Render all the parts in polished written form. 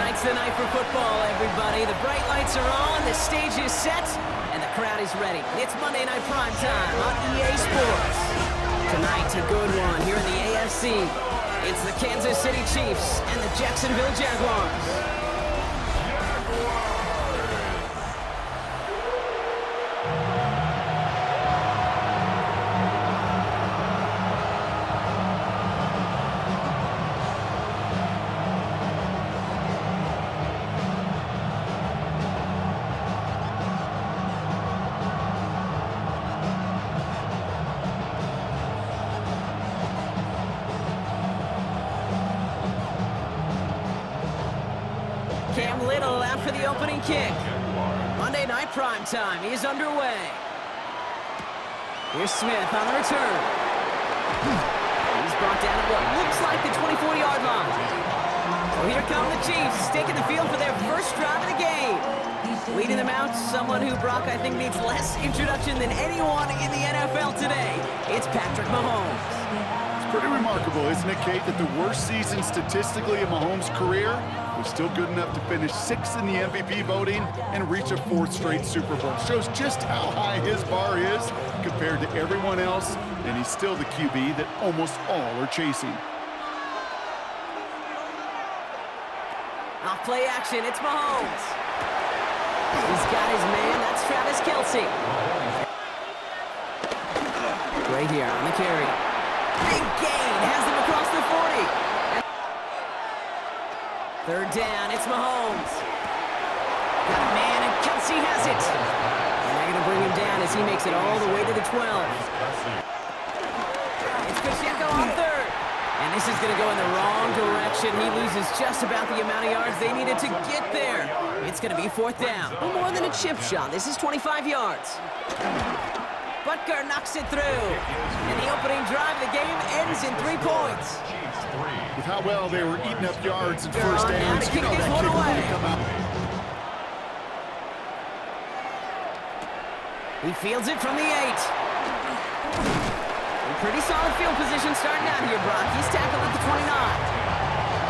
Tonight's the night for football, everybody. The bright lights are on, the stage is set, and the crowd is ready. It's Monday Night Prime Time on EA Sports. Tonight's a good one here in the AFC. It's the Kansas City Chiefs and the Jacksonville Jaguars. Cam Little out for the opening kick. Monday Night Prime Time is underway. Here's Smith on the return. He's brought down at what looks like the 24-yard line. So here come the Chiefs, taking the field for their first drive of the game. Leading them out, someone who, Brock, I think needs less introduction than anyone in the NFL today. It's Patrick Mahomes. It's pretty remarkable, isn't it, Kate, that the worst season statistically in Mahomes' career was still good enough to finish 6th in the MVP voting and reach a 4th straight Super Bowl. Shows just how high his bar is compared to everyone else, and he's still the QB that almost all are chasing. Off play action, it's Mahomes. He's got his man, that's Travis Kelce. Right here on the carry. Big gain, has them across the 40. Third down, it's Mahomes. Got a man, and Kelce has it. And they're going to bring him down as he makes it all the way to the 12. It's Pacheco on third. And this is going to go in the wrong direction. He loses just about the amount of yards they needed to get there. It's going to be 4th down. No more than a chip shot. This is 25 yards. Butker knocks it through. And the opening drive of the game ends in 3 points. With how well they were eating up yards and first downs, you know that one kicker away. will come out. He fields it from the 8. Pretty solid field position starting out here, Brock. He's tackled at the 29.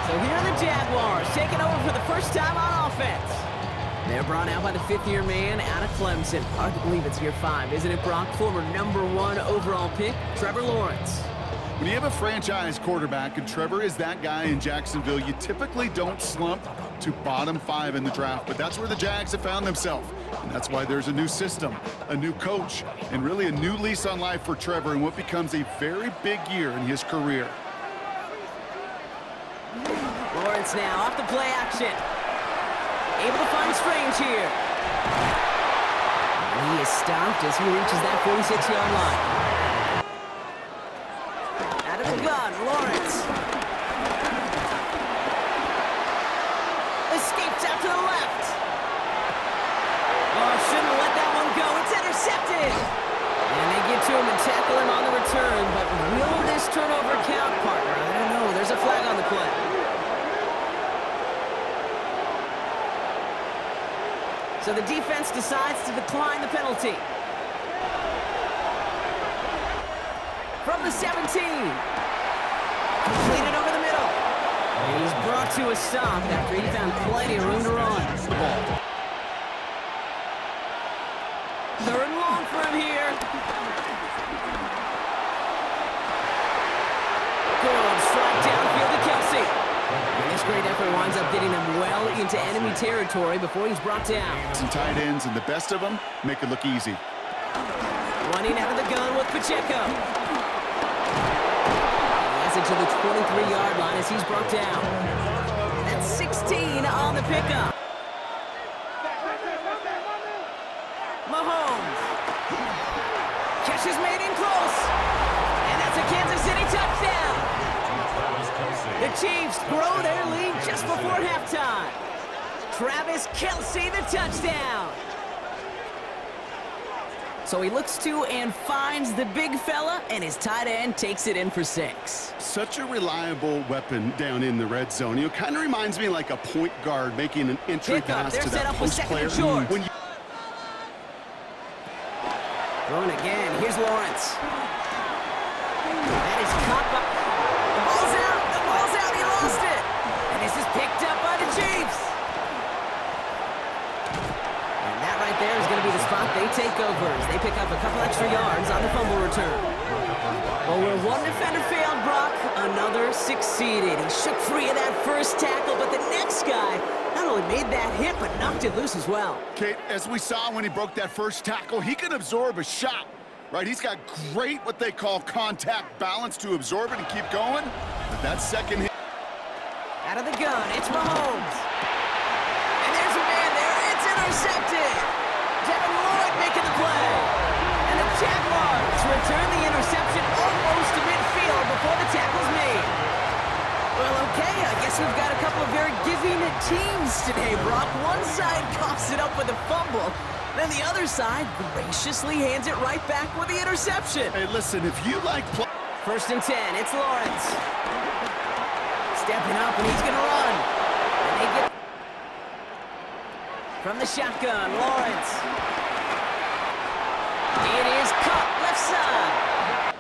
So here are the Jaguars taking over for the first time on offense. They're brought out by the 5th-year man out of Clemson. Hard to believe it's year 5, isn't it, Brock? Former #1 overall pick, Trevor Lawrence. When you have a franchise quarterback, and Trevor is that guy in Jacksonville, you typically don't slump to bottom 5 in the draft, but that's where the Jags have found themselves. And that's why there's a new system, a new coach, and really a new lease on life for Trevor in what becomes a very big year in his career. Lawrence now off the play action. Able to find Strange here. And he is stopped as he reaches that 46-yard line. Out of the gun, Lawrence. Escapes out to the left. Oh, shouldn't let that one go. It's intercepted. And they get to him and tackle him on the return. But will this turnover count, partner? I don't know. There's a flag on the play. So the defense decides to decline the penalty. From the 17. Completed over the middle. And he's brought to a stop after he found plenty of room to run. The ball. 3rd and long for him here. Good strike downfield to Kelce. And this great effort winds up getting him well into enemy territory before he's brought down. Some tight ends, and the best of them make it look easy. Running out of the gun with Pacheco. He has it to the 23-yard line as he's brought down. That's 16 on the pickup. Mahomes. Catch is made in close. And that's a Kansas City touchdown. The Chiefs grow their lead just before halftime. Travis Kelce, the touchdown. So he looks to and finds the big fella, and his tight end takes it in for 6. Such a reliable weapon down in the red zone. You know, kind of reminds me like a point guard making an entry pass to that post player. When you Throwing again. Here's Lawrence. That is caught by... The ball's out. The ball's out. He lost it. And this is picked up by the Chiefs. Brock, they take over as they pick up a couple extra yards on the fumble return. Well, where one defender failed, Brock, another succeeded. He shook free of that first tackle, but the next guy not only made that hit, but knocked it loose as well. Kate, as we saw when he broke that first tackle, he can absorb a shot, right? He's got great, what they call contact balance to absorb it and keep going. But that second hit. Out of the gun, it's Mahomes. And there's a man there, it's intercepted. Devin Lloyd making the play. And the Jaguars return the interception almost to midfield before the tackle's made. Well, okay, I guess we've got a couple of very giving teams today, Brock. One side coughs it up with a fumble, then the other side graciously hands it right back with the interception. Hey, listen, if you like play... 1st and 10, it's Lawrence. Stepping up, and he's going to run. And they get... From the shotgun, Lawrence. It is cut left side.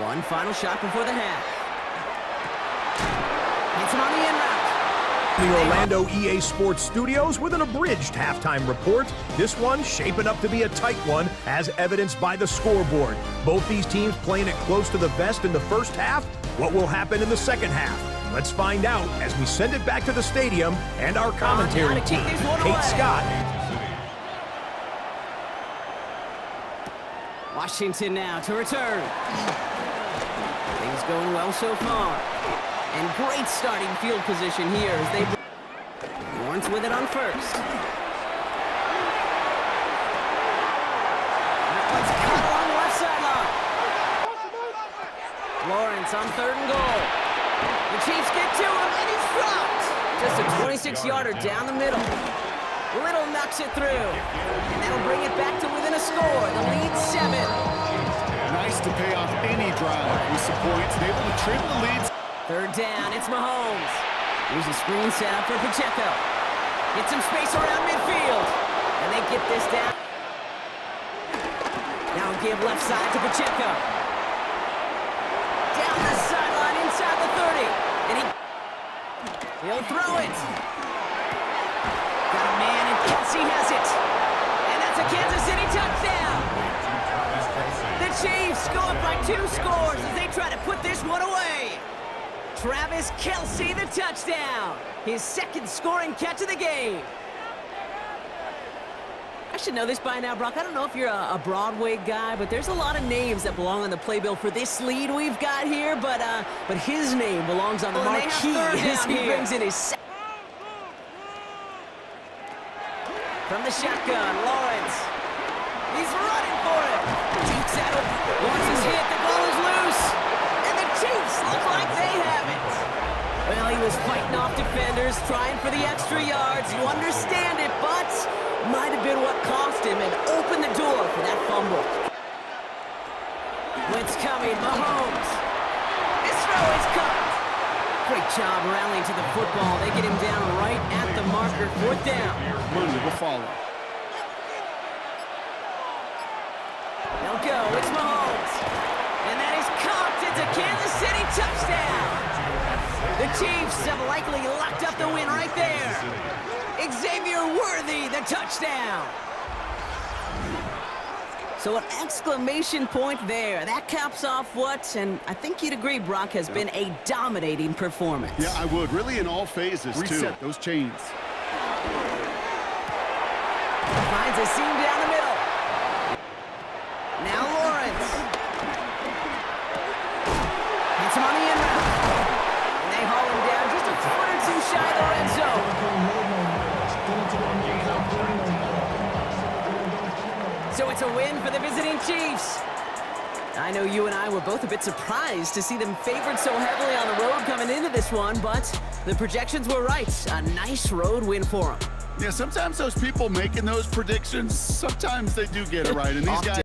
One final shot before the half. Hits him on the end route. The Orlando EA Sports Studios with an abridged halftime report. This one shaping up to be a tight one, as evidenced by the scoreboard. Both these teams playing it close to the vest in the first half. What will happen in the second half? Let's find out as we send it back to the stadium and our commentary team, Kate Scott. Washington now to return. Things going well so far. And great starting field position here as they... Lawrence with it on first. That one's cut along the left sideline. Lawrence on 3rd and goal. The Chiefs get to him, and he's dropped. Just a 26-yarder down the middle. Little knocks it through. And that'll bring it back to within a score. The lead 7. Nice to pay off any drive with some points. Able to trim the leads. 3rd down, it's Mahomes. Here's a screen setup for Pacheco. Get some space around midfield. And they get this down. Now give left side to Pacheco. Down the sideline inside the 30. And he'll throw it. Got a man, and Kelsey has it. And that's a Kansas City touchdown. The Chiefs go up by 2 scores as they try to put this one away. Travis Kelsey, the touchdown. His 2nd scoring catch of the game. I should know this by now, Brock. I don't know if you're a Broadway guy, but there's a lot of names that belong on the playbill for this lead we've got here, but his name belongs on the marquee as he brings in his... From the shotgun, Lawrence. He's running for it. Deep saddle. Lawrence is hit. The ball is loose. And the Chiefs look like they have it. Well, he was fighting off defenders, trying for the extra yards. You understand it, but might have been what cost him and opened the door for that fumble. Blitz coming. Mahomes. His throw is caught. Great job rallying to the football. They get him down right at the marker. 4th down. Money will follow. They'll go. It's Mahomes. And that is caught. It's a Kansas City touchdown. The Chiefs have likely locked up the win right there. Xavier Worthy, the touchdown. So an exclamation point there. That caps off what, and I think you'd agree, Brock, has been a dominating performance. Yeah, I would. Really in all phases, Reset those chains. Finds a seam down the middle. Now Lawrence. Hits him on the end route. And they haul him down just a foot or 2 shy of the red zone. So it's a win for the visiting Chiefs. I know you and I were both a bit surprised to see them favored so heavily on the road coming into this one, but the projections were right. A nice road win for them. Yeah, sometimes those people making those predictions, sometimes they do get it right. And these guys...